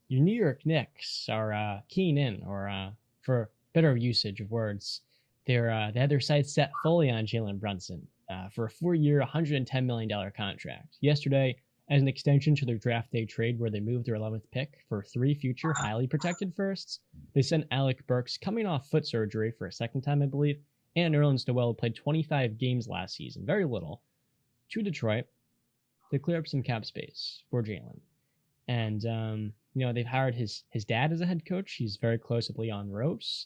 Your New York Knicks are keen in, or for better usage of words, they had their sights set fully on Jalen Brunson for a 4-year, $110 million contract. Yesterday, as an extension to their draft day trade where they moved their 11th pick for 3 future highly protected firsts, they sent Alec Burks, coming off foot surgery for a second time, I believe, and Nerlens Noel, who played 25 games last season, very little, to Detroit to clear up some cap space for Jalen. And they've hired his dad as a head coach. He's very close with Leon Rose,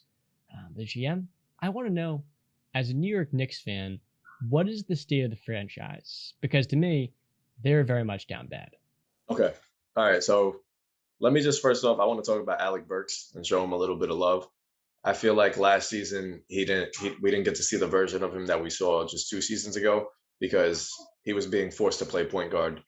the GM. I want to know, as a New York Knicks fan, what is the state of the franchise? Because to me, they're very much down bad. Okay. All right. So let me just first off, I want to talk about Alec Burks and show him a little bit of love. I feel like last season we didn't get to see the version of him that we saw just 2 seasons ago because he was being forced to play point guard,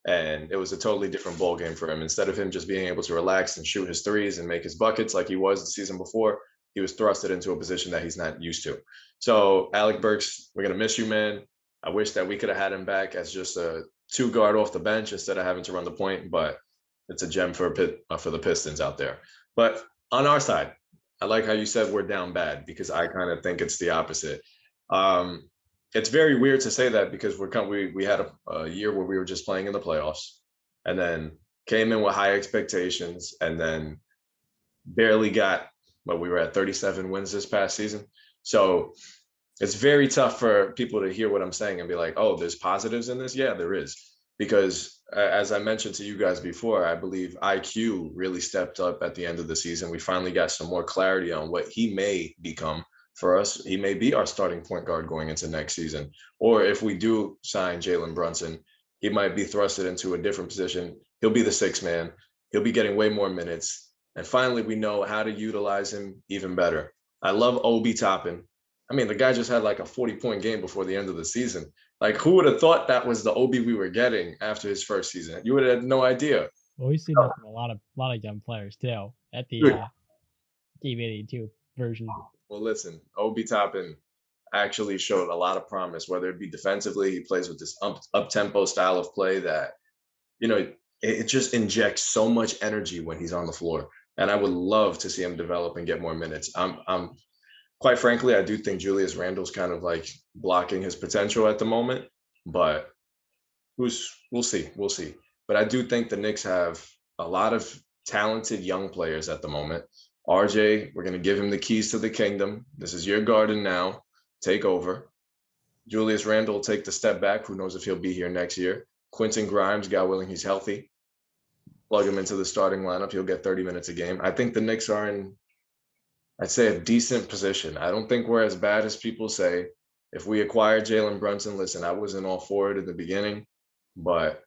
and it was a totally different ball game for him. Instead of him just being able to relax and shoot his threes and make his buckets like he was the season before, he was thrusted into a position that he's not used to. So Alec Burks, we're gonna miss you, man. I wish that we could have had him back as just a two guard off the bench instead of having to run the point, but it's a gem for the Pistons out there. But on our side, I like how you said we're down bad because I kind of think it's the opposite. Um, it's very weird to say that because we had a year where we were just playing in the playoffs, and then came in with high expectations, and then barely got, but we were at 37 wins this past season. So it's very tough for people to hear what I'm saying and be like, oh, there's positives in this. Yeah, there is. Because as I mentioned to you guys before, I believe IQ really stepped up at the end of the season. We finally got some more clarity on what he may become for us. He may be our starting point guard going into next season. Or if we do sign Jalen Brunson, he might be thrusted into a different position. He'll be the sixth man. He'll be getting way more minutes. And finally, we know how to utilize him even better. I love Obi Toppin. I mean, the guy just had like a 40-point game before the end of the season. Like, who would have thought that was the Obi we were getting after his first season? You would have had no idea. Well, we've seen that from a lot of young players too at the Dude, Game 82 version. well, listen, Obi Toppin actually showed a lot of promise, whether it be defensively, he plays with this up tempo style of play that, it just injects so much energy when he's on the floor. And I would love to see him develop and get more minutes. I'm quite frankly, I do think Julius Randle's kind of like blocking his potential at the moment, but we'll see. We'll see. But I do think the Knicks have a lot of talented young players at the moment. RJ, we're going to give him the keys to the kingdom. This is your garden now. Take over. Julius Randle will take the step back. Who knows if he'll be here next year? Quentin Grimes, God willing, he's healthy. Plug him into the starting lineup. He'll get 30 minutes a game. I think the Knicks are in, I'd say, a decent position. I don't think we're as bad as people say. If we acquire Jalen Brunson, listen, I wasn't all for it in the beginning, but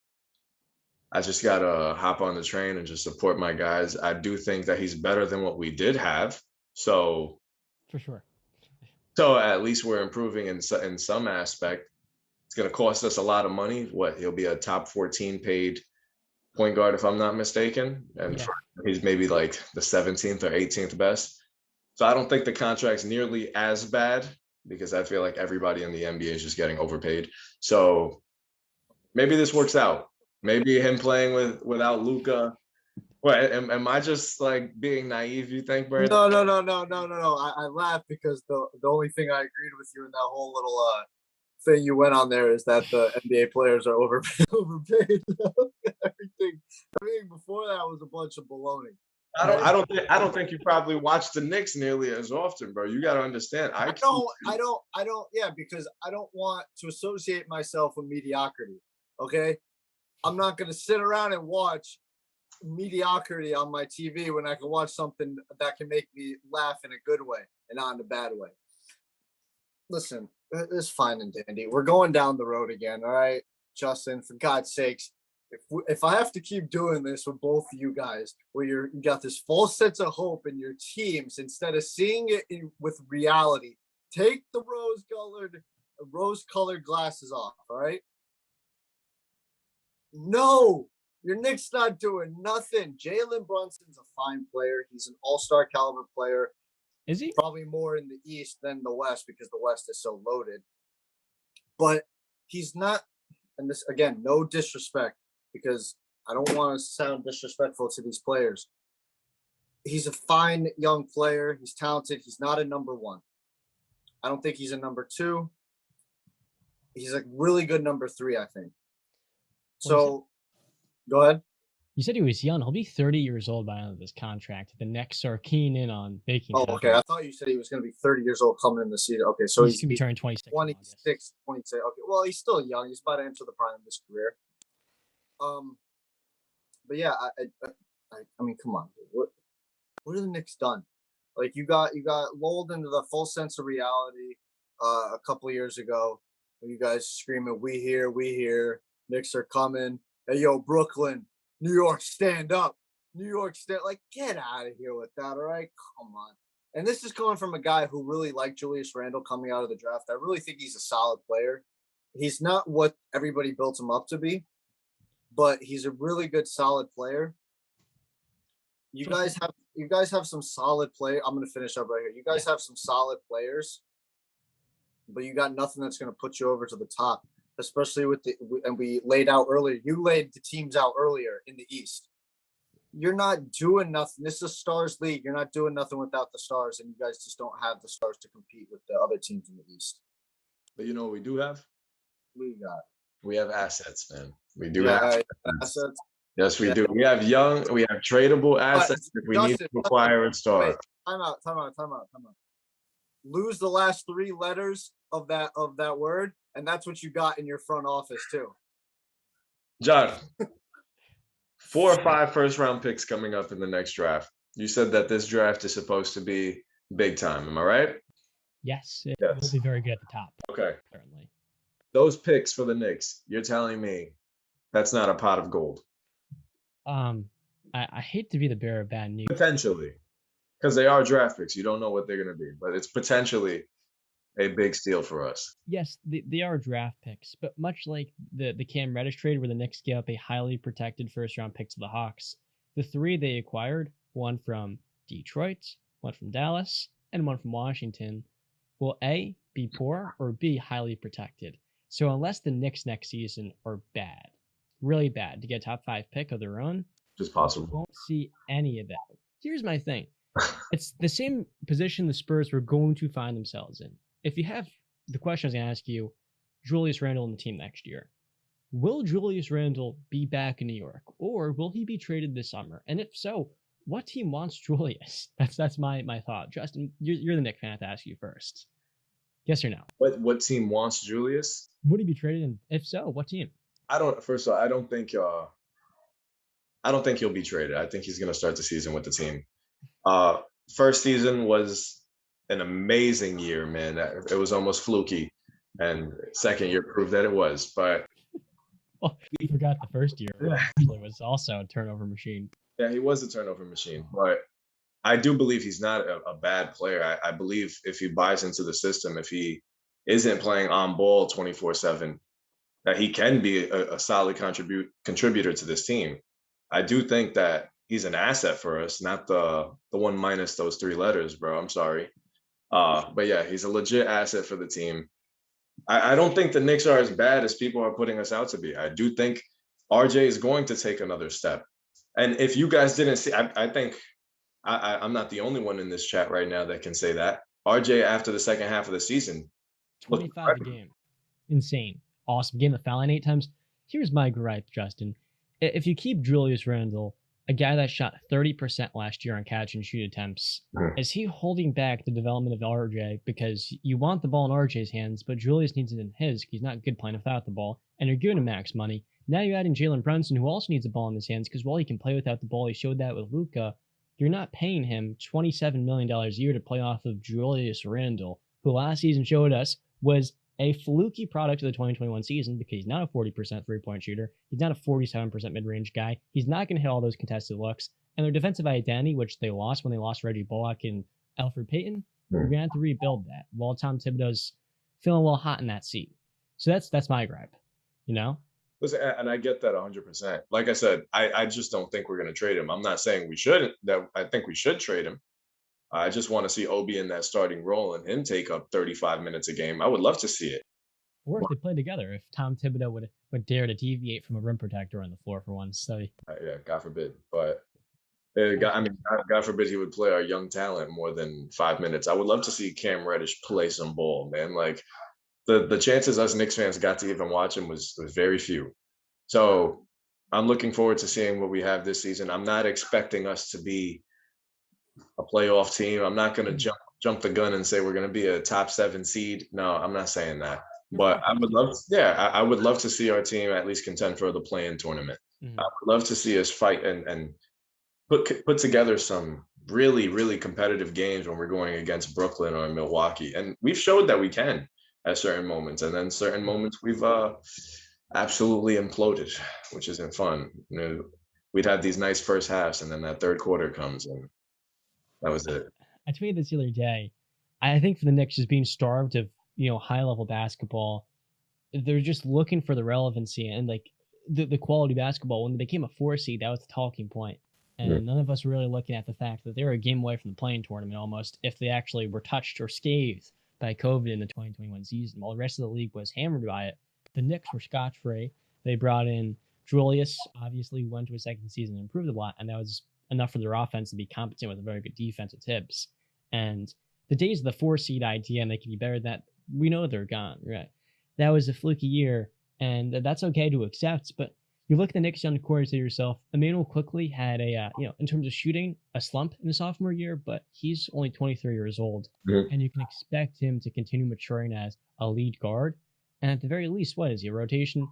I just gotta hop on the train and just support my guys. I do think that he's better than what we did have. So, For sure. so at least we're improving in some aspect. It's gonna cost us a lot of money. What, he'll be a top 14 paid point guard if I'm not mistaken, and Yeah. he's maybe like the 17th or 18th best. So I don't think the contract's nearly as bad because I feel like everybody in the NBA is just getting overpaid. So maybe this works out. Maybe him playing without Luca. What, am I just like being naive? You think, Brandon? No, no, no, no, no, no, no. I laugh because the only thing I agreed with you in that whole little thing you went on there is that the NBA players are overpaid. Everything before that was a bunch of baloney. Right? I don't think you probably watch the Knicks nearly as often, bro. You got to understand. Yeah, because I don't want to associate myself with mediocrity. Okay, I'm not going to sit around and watch mediocrity on my TV when I can watch something that can make me laugh in a good way and not in a bad way. Listen, it's fine and dandy. We're going down the road again, all right, Justin. For God's sakes, if I have to keep doing this with both of you guys, where you got this false sense of hope in your teams instead of seeing it with reality, take the rose-colored glasses off, all right? No, your Knicks not doing nothing. Jalen Brunson's a fine player. He's an all-star caliber player. Is he? Probably more in the East than the West because the West is so loaded. But he's not, and this again, no disrespect, because I don't want to sound disrespectful to these players. He's a fine young player. He's talented. He's not a number one. I don't think he's a number two. He's a really good number three, I think. So, go ahead. You said he was young. He'll be 30 years old by the end of this contract. The Knicks are keen in on making. Oh, okay. I thought you said he was going to be 30 years old coming in the season. Okay, so he's going to be turning 26. 26, 26. Okay, well, he's still young. He's about to enter the prime of his career. But yeah, I mean, come on, dude. What are the Knicks done? Like you got lulled into the full sense of reality a couple of years ago when you guys screaming, "We here, Knicks are coming." Hey, yo, Brooklyn, New York, stand up. New York, stand. Like, get out of here with that, all right? Come on. And this is coming from a guy who really liked Julius Randle coming out of the draft. I really think he's a solid player. He's not what everybody built him up to be, but he's a really good, solid player. You guys have some solid play. I'm going to finish up right here. You guys have some solid players, but you got nothing that's going to put you over to the top, especially and we laid out earlier. You laid the teams out earlier in the East. You're not doing nothing. This is a stars league. You're not doing nothing without the stars, and you guys just don't have the stars to compete with the other teams in the East. But you know what we do have? We have assets, man. We do have assets. Yes, we do. We have tradable assets if we need to acquire a star. Wait, time out. Lose the last three letters of that word, and that's what you got in your front office too. John, 4 or 5 first-round picks coming up in the next draft. You said that this draft is supposed to be big time. Am I right? Yes, it will be very good at the top. Okay. Certainly. Those picks for the Knicks, you're telling me that's not a pot of gold? I hate to be the bearer of bad news. Potentially, because they are draft picks. You don't know what they're going to be, but it's potentially a big steal for us. Yes, they are draft picks, but much like the Cam Reddish trade where the Knicks gave up a highly protected first-round pick to the Hawks, the 3 they acquired, one from Detroit, one from Dallas, and one from Washington, will A, be poor, or B, highly protected. So unless the Knicks next season are bad, really bad, to get a top 5 pick of their own, just possible. Won't see any of that. Here's my thing. It's the same position the Spurs were going to find themselves in. If you have the question I was going to ask you, Julius Randle in the team next year, will Julius Randle be back in New York, or will he be traded this summer? And if so, what team wants Julius? That's my thought. Justin, you're the Knicks fan. I have to ask you first. Yes or no? What team wants Julius? Would he be traded? And if so, what team? First of all, I don't think he'll be traded. I think he's going to start the season with the team. First season was an amazing year, man. It was almost fluky, and second year proved that it was. But well, we forgot the first year. Actually, was also a turnover machine. Yeah, he was a turnover machine, but I do believe he's not a bad player. I believe if he buys into the system, if he isn't playing on ball 24/7, that he can be a solid contributor to this team. I do think that he's an asset for us, not the one minus those 3 letters, bro. I'm sorry. But yeah, he's a legit asset for the team. I don't think the Knicks are as bad as people are putting us out to be. I do think RJ is going to take another step. And if you guys didn't see, I think I'm not the only one in this chat right now that can say that. RJ, after the second half of the season, 25 a game. Insane. Awesome. Game the foul line 8 times. Here's my gripe, Justin. If you keep Julius Randle, a guy that shot 30% last year on catch and shoot attempts, is he holding back the development of RJ because you want the ball in RJ's hands, but Julius needs it in his because he's not good playing without the ball, and you're giving him max money. Now you're adding Jalen Brunson, who also needs the ball in his hands because while he can play without the ball, he showed that with Luka. You're not paying him $27 million a year to play off of Julius Randle, who last season showed us was a fluky product of the 2021 season because he's not a 40% three-point shooter. He's not a 47% mid-range guy. He's not going to hit all those contested looks. And their defensive identity, which they lost when they lost Reggie Bullock and Alfred Payton, we're going to have to rebuild that while Tom Thibodeau's feeling a little hot in that seat. So that's my gripe, you know? Listen, and I get that 100%. Like I said, I just don't think we're going to trade him. I'm not saying we shouldn't. That I think we should trade him. I just want to see Obi in that starting role and him take up 35 minutes a game. I would love to see it. Or if they played together, if Tom Thibodeau would dare to deviate from a rim protector on the floor for one study. Yeah, God forbid. But God forbid he would play our young talent more than 5 minutes. I would love to see Cam Reddish play some ball, man. Like the chances us Knicks fans got to even watch him was very few. So I'm looking forward to seeing what we have this season. I'm not expecting us to be a playoff team. I'm not going to jump the gun and say we're going to be a top 7 seed. No, I'm not saying that. But I would love, I would love to see our team at least contend for the play-in tournament. I would love to see us fight and put together some really competitive games when we're going against Brooklyn or Milwaukee, and we've showed that we can at certain moments, and then certain moments we've absolutely imploded, which isn't fun. We'd have these nice first halves, and then that third quarter comes, and that was it. I tweeted this the other day. I think for the Knicks, just being starved of high level basketball, they're just looking for the relevancy and like the quality basketball. When they became a 4 seed, that was the talking point. And none of us were really looking at the fact that they were a game away from the play-in tournament almost if they actually were touched or scathed by COVID in the 2021 season. While the rest of the league was hammered by it, the Knicks were scotch-free. They brought in Julius, obviously went to his second season and improved a lot, and that was enough for their offense to be competent with a very good defense with Tibbs. And the days of the 4 seed idea and they can be better than that, we know they're gone, right? That was a fluky year, and that's okay to accept, but you look at the Knicks on the court and say to yourself, Emmanuel quickly had a, in terms of shooting, a slump in his sophomore year, but he's only 23 years old, and you can expect him to continue maturing as a lead guard. And at the very least, what is he, a rotation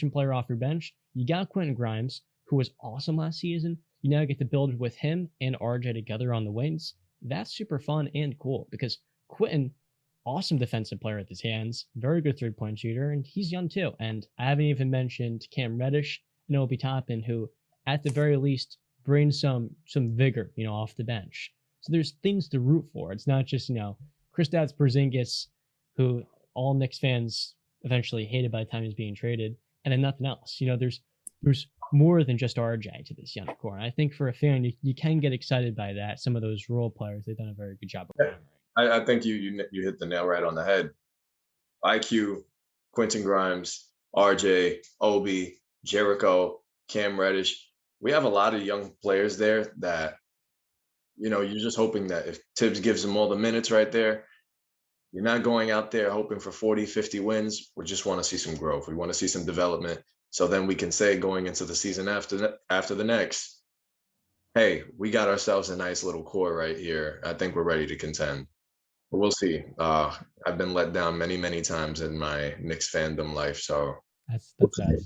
player off your bench? You got Quentin Grimes, who was awesome last season. You now get to build with him and RJ together on the wings. That's super fun and cool because Quentin, awesome defensive player at his hands, very good three-point shooter, and he's young too. And I haven't even mentioned Cam Reddish and Obi Toppin, who at the very least brings some vigor, off the bench. So there's things to root for. It's not just, Kristaps Porzingis, who all Knicks fans eventually hated by the time he's being traded, and then nothing else. There's more than just RJ to this young core. And I think for a fan, you can get excited by that. Some of those role players, they've done a very good job of playing. I think you hit the nail right on the head. IQ, Quentin Grimes, RJ, Obi, Jericho, Cam Reddish. We have a lot of young players there that, you're just hoping that if Tibbs gives them all the minutes right there, you're not going out there hoping for 40, 50 wins. We just want to see some growth. We want to see some development. So then we can say going into the season after the next, hey, we got ourselves a nice little core right here. I think we're ready to contend. But we'll see. I've been let down many times in my Knicks fandom life. So That's sad.